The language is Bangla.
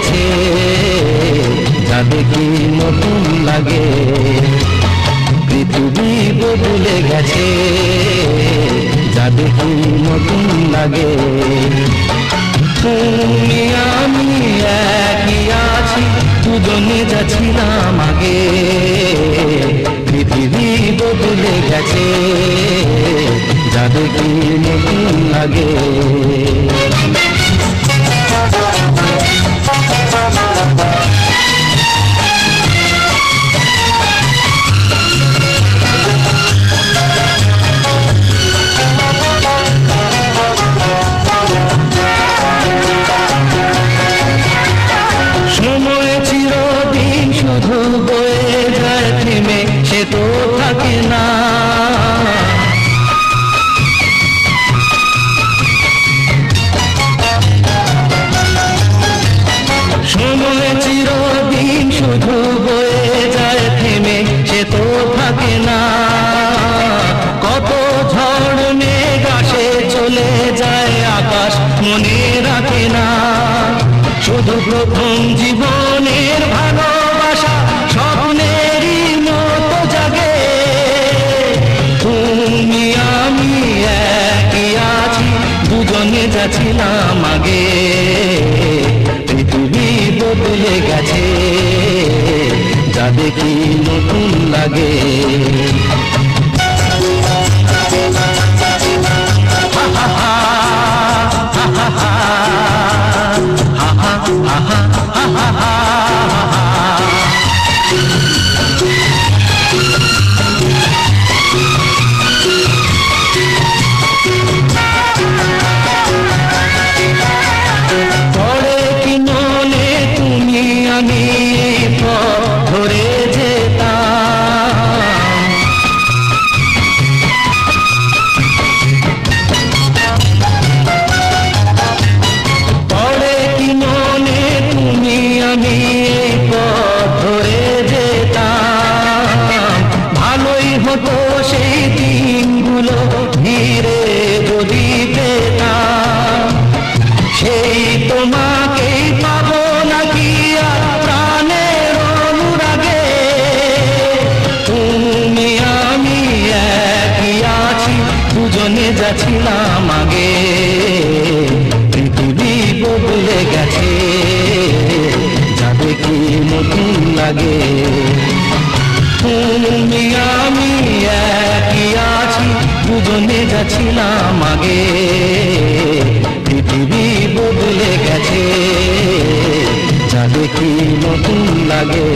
গেছে, যা দেখি নতুন লাগে। পৃথিবী বদলে গেছে, যা দেখি নতুন লাগে। তুমি আমি একই আছি, দুজনে যাচ্ছিলাম আগে। পৃথিবী বদলে গেছে, যা দেখি নতুন লাগে। সময় চিরদিন শুধু বয়ে যায়, থেমে সে তো থাকে না। সময় চিরদিন শুধু বয়ে যায়, থেমে সে তো থাকে না। কত ঝড় মেঘ আসে চলে যায়, আকাশ মনে রাখে না। শুধু প্রথম জীবনের ভালোবাসা স্বপ্নেরই মতো জাগে। তুমি আমি একই আছি, দুজনে যাচ্ছিলাম আগে। পৃথিবী বদলে গেছে, যা দেখি নতুন লাগে। পরে কি মনে তুমি আমি পথ ধরে যেতাম, পরে কি মনে তুমি আমি পথ ধরে যেতাম। ভালোই হতো সেই দিনগুলো ধীরে যদি পেতাম। সেই তোমাকেই পাবো নাকি আর প্রাণের অনুরাগে। তুমি আমি একই আছি, দুজনে যাচ্ছিলাম আগে। পৃথিবী বদলে গেছে, যা দেখি নতুন লাগে। তুমি আমি একই আছি, দুজনে যাচ্ছিলাম আগে। পৃথিবী বদলে গেছে, যা দেখি নতুন লাগে।